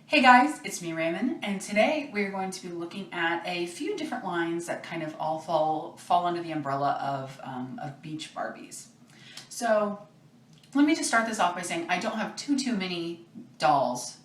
Hey guys, it's me Raymond, and today we're going to be looking at a few different lines that kind of all fall under the umbrella of Beach Barbies. So let me just start this off by saying I don't have too many dolls,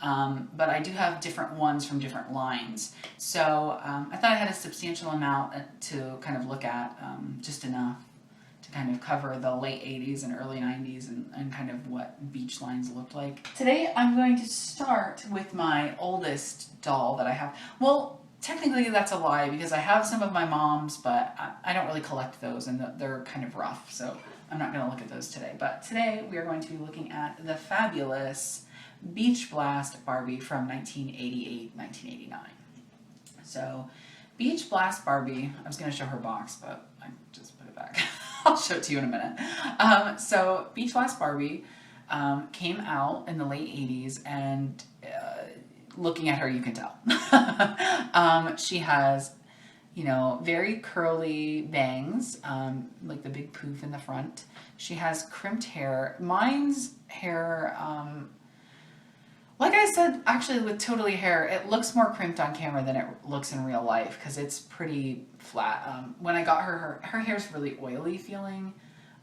but I do have different ones from different lines. So I thought I had a substantial amount to kind of look at, just enough to kind of cover the late 80s and early 90s and kind of what beach lines looked like. Today I'm going to start with my oldest doll that I have. Well, technically that's a lie because I have some of my mom's, but I don't really collect those and they're kind of rough, so I'm not going to look at those today. But today we are going to be looking at the fabulous Beach Blast Barbie from 1988-1989. So Beach Blast Barbie, I was going to show her box, but I just put it back. I'll show it to you in a minute. So Beach Blast Barbie came out in the late 80s, and looking at her, you can tell. She has, very curly bangs, like the big poof in the front. She has crimped hair. Mine's hair, like I said, actually with Totally Hair, it looks more crimped on camera than it looks in real life because it's pretty flat. When I got her hair's really oily feeling.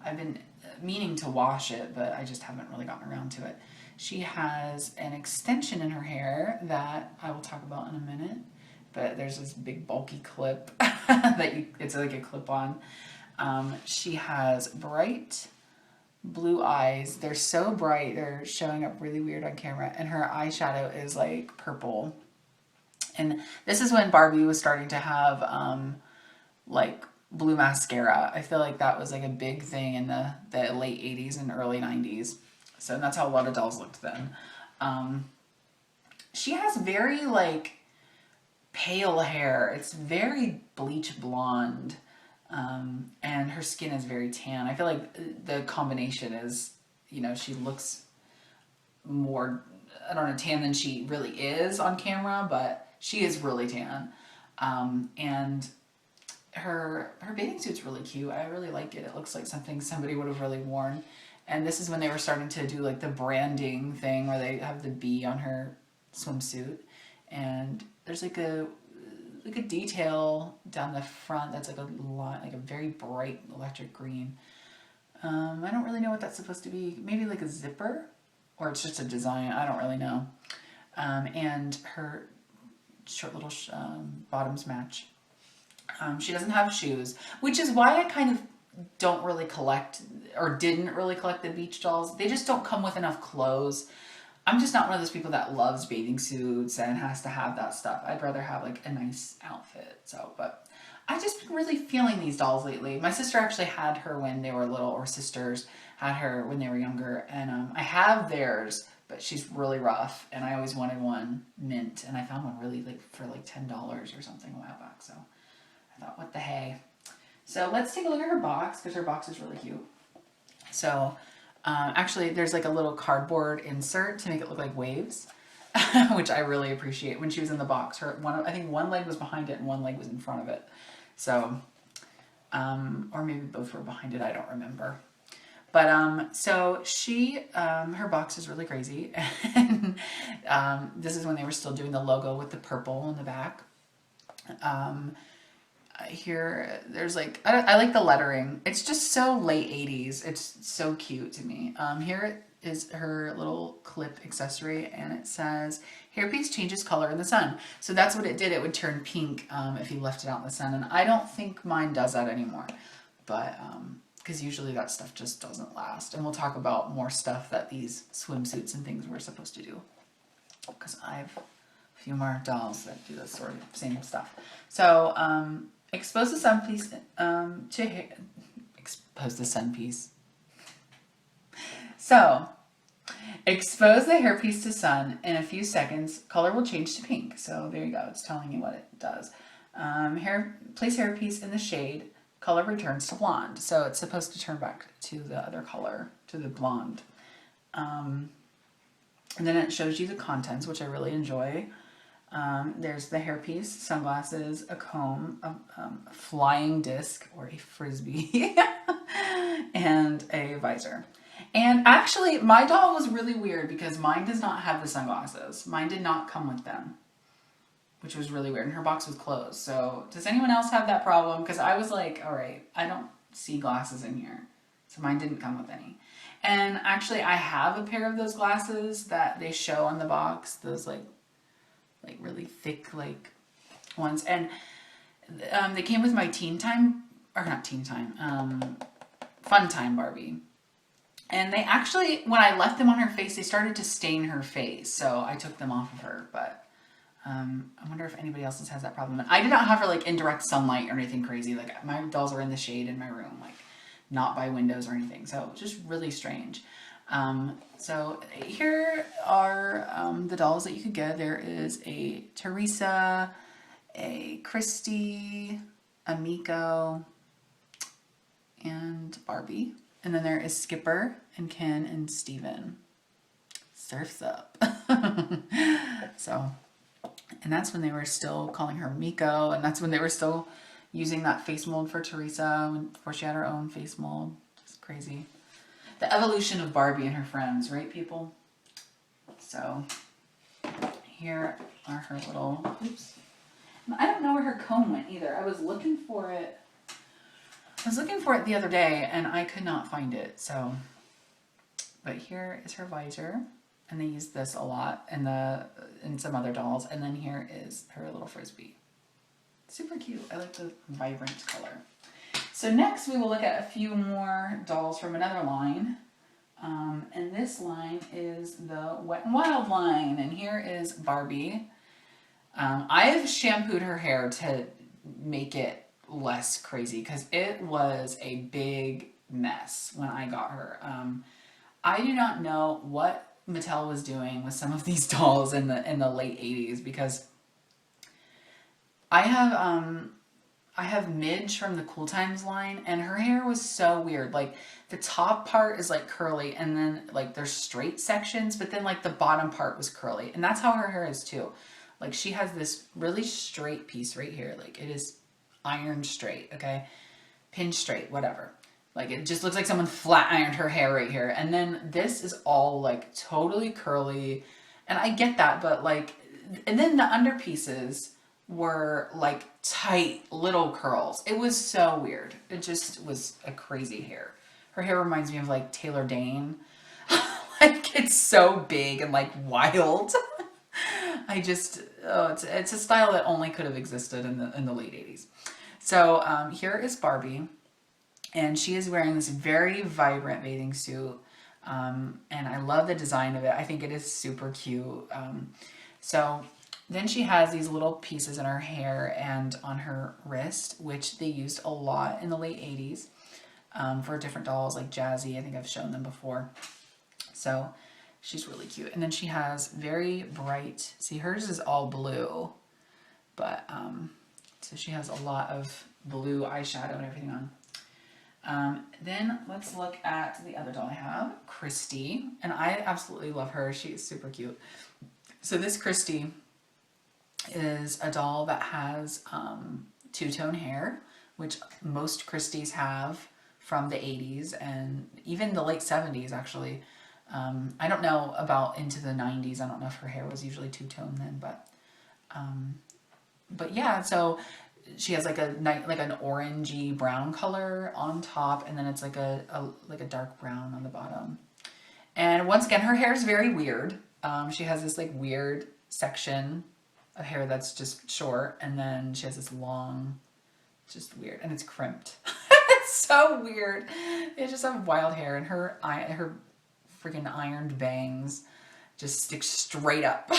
I've been meaning to wash it, but I just haven't really gotten around to it. She has an extension in her hair that I will talk about in a minute, but there's this big bulky clip it's like a clip-on. She has bright blue eyes. They're so bright, they're showing up really weird on camera, and her eyeshadow is like purple. And this is when Barbie was starting to have like blue mascara. I feel like that was like a big thing in the late 80s and early 90s. So that's how a lot of dolls looked then. She has very like pale hair. It's very bleach blonde. And her skin is very tan. I feel like the combination is, she looks more, I don't know, tan than she really is on camera, but she is really tan. And her bathing suit's really cute. I really like it. It looks like something somebody would have really worn. And this is when they were starting to do like the branding thing where they have the bee on her swimsuit. And there's like a detail down the front that's like a line, like a very bright electric green. I don't really know what that's supposed to be. Maybe like a zipper, or it's just a design. I don't really know. And her short little bottoms match. She doesn't have shoes, which is why I kind of don't really collect, or didn't really collect, the beach dolls. They just don't come with enough clothes. I'm just not one of those people that loves bathing suits and has to have that stuff. I'd rather have like a nice outfit. But I've just been really feeling these dolls lately. My sister actually had her when they were little, or sisters had her when they were younger. And I have theirs, but she's really rough. And I always wanted one mint. And I found one really for like $10 or something a while back. So I thought, what the hey. So let's take a look at her box, because her box is really cute. So actually, there's like a little cardboard insert to make it look like waves, which I really appreciate. When she was in the box, I think one leg was behind it and one leg was in front of it. So, or maybe both were behind it. I don't remember. But so her box is really crazy. And this is when they were still doing the logo with the purple in the back. Here there's like, I like the lettering. It's just so late 80s. It's so cute to me. Here is her little clip accessory, and it says hairpiece changes color in the sun. So that's what it did. It would turn pink if you left it out in the sun, and I don't think mine does that anymore, but because usually that stuff just doesn't last. And we'll talk about more stuff that these swimsuits and things were supposed to do, because I have a few more dolls that do this sort of same stuff. So expose the sun piece expose the sun piece. So expose the hairpiece to sun in a few seconds. Color will change to pink. So there you go. It's telling you what it does. Place hairpiece in the shade. Color returns to blonde. So it's supposed to turn back to the other color, to the blonde. And then it shows you the contents, which I really enjoy. There's the hairpiece, sunglasses, a comb, a flying disc or a frisbee, and a visor. And actually, my doll was really weird because mine does not have the sunglasses. Mine did not come with them, which was really weird. And her box was closed. So does anyone else have that problem? Because I was like, all right, I don't see glasses in here. So mine didn't come with any. And actually, I have a pair of those glasses that they show on the box. Those like really thick like ones. And they came with my Teen Time, or not Teen Time, Fun Time Barbie. And they actually, when I left them on her face, they started to stain her face. So I took them off of her. But I wonder if anybody else has that problem. And I did not have her like in direct sunlight or anything crazy. Like my dolls are in the shade in my room, like not by windows or anything. So just really strange. So here are the dolls that you could get. There is a Teresa, a Christie, a Miko, and Barbie. And then there is Skipper and Ken and Steven. Surf's up. So, and that's when they were still calling her Miko, and that's when they were still using that face mold for Teresa before she had her own face mold. Just crazy. The evolution of Barbie and her friends, right, people? So, here are her little, oops. I don't know where her comb went either. I was looking for it the other day and I could not find it. So, but here is her visor, and they use this a lot in some other dolls. And then here is her little frisbee. Super cute. I like the vibrant color. So next we will look at a few more dolls from another line. And this line is the Wet n Wild line. And here is Barbie. I've shampooed her hair to make it less crazy because it was a big mess when I got her. I do not know what Mattel was doing with some of these dolls in the late 80s, because I have Midge from the Cool Times line, and her hair was so weird. Like the top part is like curly, and then like there's straight sections, but then like the bottom part was curly, and that's how her hair is too. Like she has this really straight piece right here. Like it is ironed straight, okay? Pinned straight, whatever. Like it just looks like someone flat ironed her hair right here. And then this is all like totally curly. And I get that, but like, and then the underpieces were like tight little curls. It was so weird. It just was a crazy hair. Her hair reminds me of like Taylor Dane. Like it's so big and like wild. I just, it's a style that only could have existed in the late 80s. So here is Barbie, and she is wearing this very vibrant bathing suit, and I love the design of it. I think it is super cute. So then she has these little pieces in her hair and on her wrist, which they used a lot in the late 80s for different dolls like Jazzy. I think I've shown them before. So she's really cute. And then she has very bright, see hers is all blue, but so she has a lot of blue eyeshadow and everything on. Then let's look at the other doll I have, Christie. And I absolutely love her. She is super cute. So this Christie is a doll that has two-tone hair, which most Christies have from the 80s and even the late 70s actually. I don't know about into the 90s. I don't know if her hair was usually two-tone then, but yeah, so she has like an orangey brown color on top, and then it's like a dark brown on the bottom. And once again, her hair is very weird. She has this like weird section of hair that's just short, and then she has this long, just weird, and it's crimped. It's so weird. They just have wild hair, and her freaking ironed bangs just stick straight up.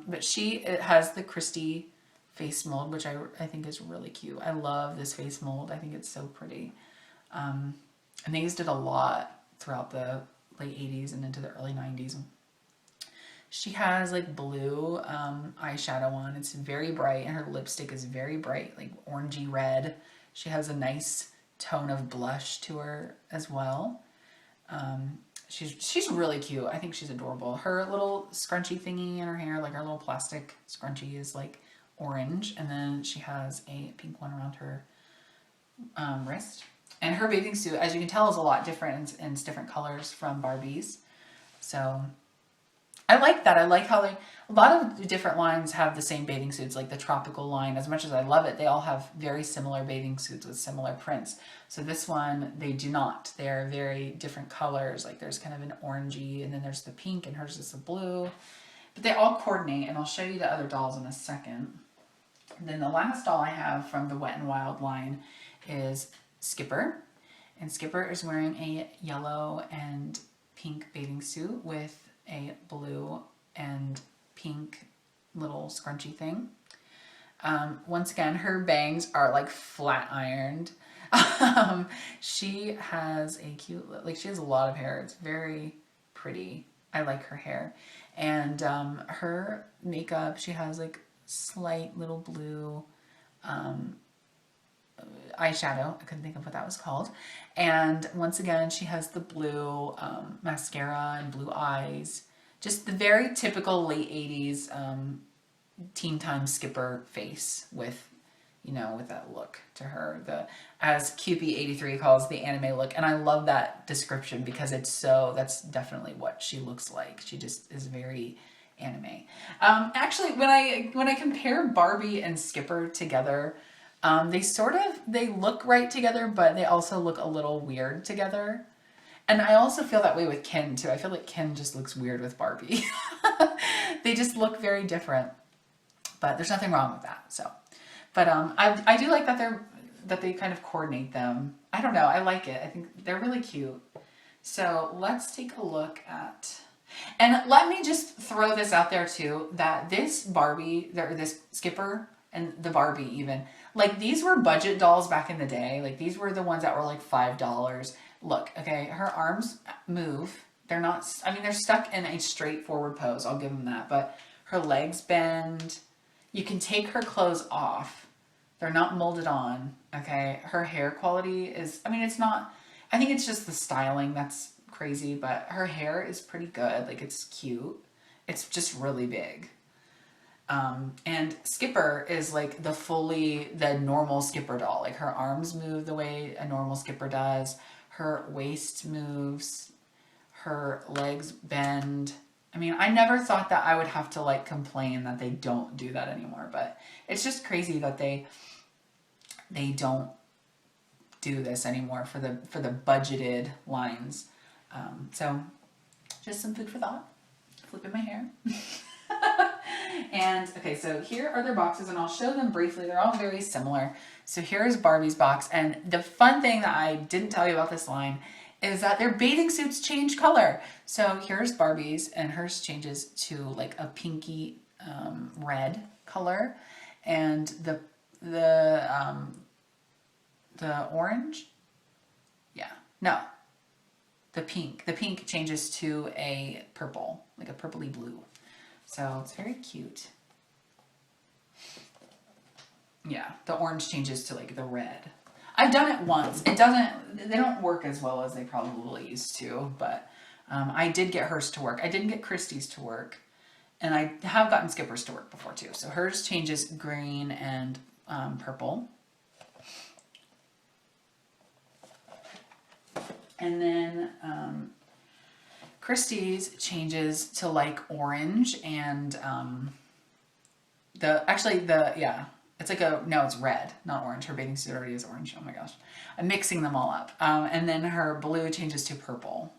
But she has the Christie face mold, which I think is really cute. I love this face mold. I think it's so pretty. And they used it a lot throughout the late 80s and into the early 90s. She has like blue eyeshadow on. It's very bright, and her lipstick is very bright, like orangey red. She has a nice tone of blush to her as well. She's really cute. I think she's adorable. Her little scrunchy thingy in her hair, like her little plastic scrunchie, is like orange, and then she has a pink one around her wrist. And her bathing suit, as you can tell, is a lot different and it's different colors from Barbie's. So I like that. I like how a lot of the different lines have the same bathing suits, like the tropical line. As much as I love it, they all have very similar bathing suits with similar prints. So this one, they do not. They're very different colors. Like there's kind of an orangey, and then there's the pink, and hers is the blue. But they all coordinate, and I'll show you the other dolls in a second. And then the last doll I have from the Wet n Wild line is Skipper. And Skipper is wearing a yellow and pink bathing suit with a blue and pink little scrunchy thing. Once again, her bangs are like flat ironed. She has a cute, like she has a lot of hair. It's very pretty. I like her hair. And her makeup, she has like slight little blue eyeshadow. I couldn't think of what that was called. And once again, she has the blue mascara and blue eyes. Just the very typical late 80s Teen Time Skipper face with, you know, with that look to her. As Cupie83 calls the anime look. And I love that description because that's definitely what she looks like. She just is very anime. Actually, when I compare Barbie and Skipper together, they look right together, but they also look a little weird together. And I also feel that way with Ken too. I feel like Ken just looks weird with Barbie. They just look very different, but there's nothing wrong with that. So, but I do like that they kind of coordinate them. I don't know. I like it. I think they're really cute. So let's take a look at. And let me just throw this out there too, that this Barbie, or this Skipper, and the Barbie even, like these were budget dolls back in the day. Like these were the ones that were like $5. Look, okay, her arms move. They're not, I mean, they're stuck in a straightforward pose. I'll give them that. But her legs bend. You can take her clothes off. They're not molded on, okay? Her hair quality is, I mean, it's not, I think it's just the styling that's crazy, but her hair is pretty good. Like, it's cute. It's just really big. And Skipper is like the normal Skipper doll. Like, her arms move the way a normal Skipper does. Her waist moves. Her legs bend. I mean, I never thought that I would have to like complain that they don't do that anymore, but it's just crazy that they don't do this anymore for the budgeted lines. So just some food for thought. Flipping my hair. And okay, so here are their boxes, and I'll show them briefly. They're all very similar. So here's Barbie's box, and the fun thing that I didn't tell you about this line is that their bathing suits change color. So here's Barbie's, and hers changes to like a pinky red color, and the orange, the pink changes to a purple, like a purpley blue. So it's very cute. Yeah, the orange changes to like the red. I've done it once. They don't work as well as they probably used to, but I did get hers to work. I didn't get Christie's to work, and I have gotten Skipper's to work before too. So hers changes green and purple. And then Christie's changes to like orange and it's like it's red, not orange. Her bathing suit already is orange. Oh my gosh. I'm mixing them all up. And then her blue changes to purple.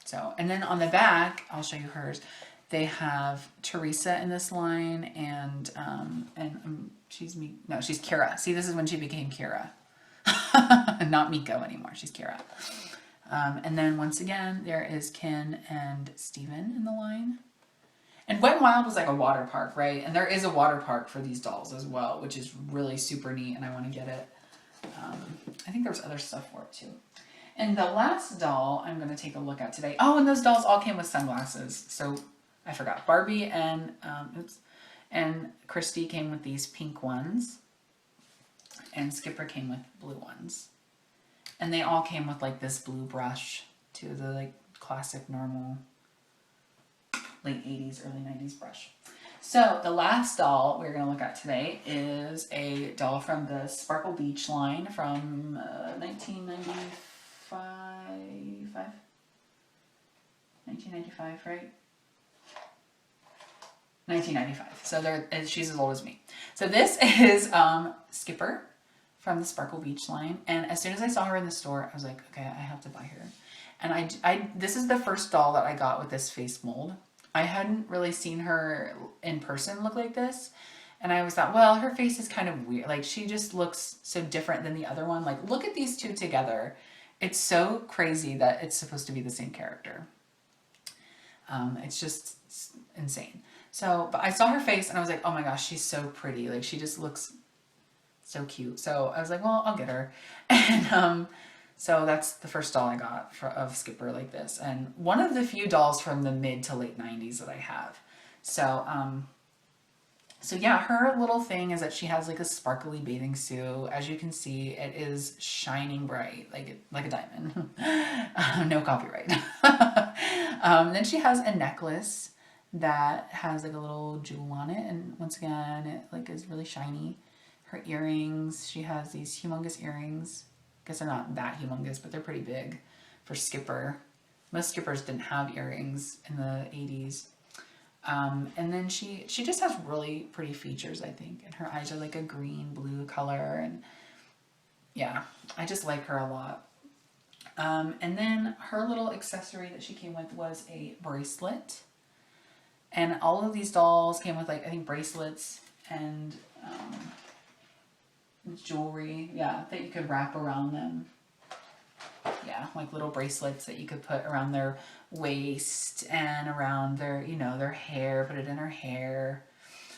So, and then on the back, I'll show you hers. They have Teresa in this line and she's Kira. See, this is when she became Kira. Not Miko anymore. She's Kira. And then once again, there is Ken and Steven in the line. And Wet n Wild was like a water park, right? And there is a water park for these dolls as well, which is really super neat, and I want to get it. I think there was other stuff for it too. And the last doll I'm going to take a look at today. Oh, and those dolls all came with sunglasses. So I forgot. Barbie and Christie came with these pink ones. And Skipper came with blue ones. And they all came with like this blue brush too, the like classic normal late 80s, early 90s brush. So the last doll we're going to look at today is a doll from the Sparkle Beach line from 1995, right? 1995. So she's as old as me. So this is Skipper from the Sparkle Beach line. And as soon as I saw her in the store, I was like, okay, I have to buy her. And this is the first doll that I got with this face mold. I hadn't really seen her in person look like this. And I always thought, well, her face is kind of weird. Like, she just looks so different than the other one. Like, look at these two together. It's so crazy that it's supposed to be the same character. It's just insane. So, but I saw her face and I was like, oh my gosh, she's so pretty. Like, she just looks so cute. So I was like, well, I'll get her. And so that's the first doll I got of Skipper like this. And one of the few dolls from the mid to late 90s that I have. So, so yeah, her little thing is that she has like a sparkly bathing suit. As you can see, it is shining bright, like a diamond. No copyright. Then she has a necklace that has like a little jewel on it. And once again, it like is really shiny. Her earrings, she has these humongous earrings. I guess they're not that humongous, but they're pretty big for Skipper. Most Skippers didn't have earrings in the 80s. And then she just has really pretty features, I think. And her eyes are like a green blue color. And yeah, I just like her a lot. And then her little accessory that she came with was a bracelet. And all of these dolls came with, like, I think bracelets and jewelry, yeah, that you could wrap around them. Yeah, like little bracelets that you could put around their waist and around their, you know, their hair, put it in her hair.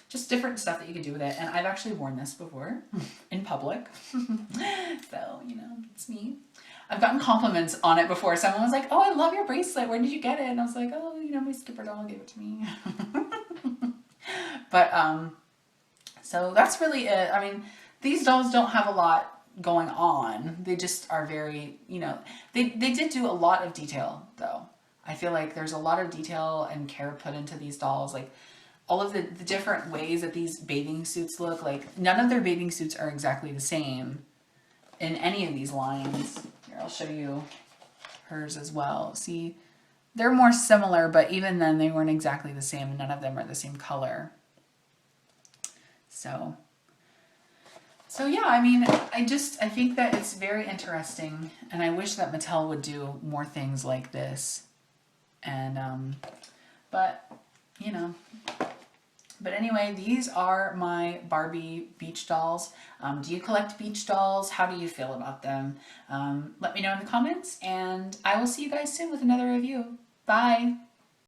Just different stuff that you could do with it. And I've actually worn this before in public. So, you know, it's me. I've gotten compliments on it before. Someone was like, oh, I love your bracelet. Where did you get it? And I was like, oh, you know, my Skipper doll gave it to me. But, so that's really it. I mean, these dolls don't have a lot going on. They just are very, you know, they did do a lot of detail though. I feel like there's a lot of detail and care put into these dolls. Like all of the different ways that these bathing suits look, like none of their bathing suits are exactly the same in any of these lines. Here, I'll show you hers as well. See, they're more similar, but even then they weren't exactly the same. None of them are the same color. So yeah, I mean, I think that it's very interesting, and I wish that Mattel would do more things like this. And, but, you know, but anyway, these are my Barbie beach dolls. Do you collect beach dolls? How do you feel about them? Let me know in the comments, and I will see you guys soon with another review. Bye!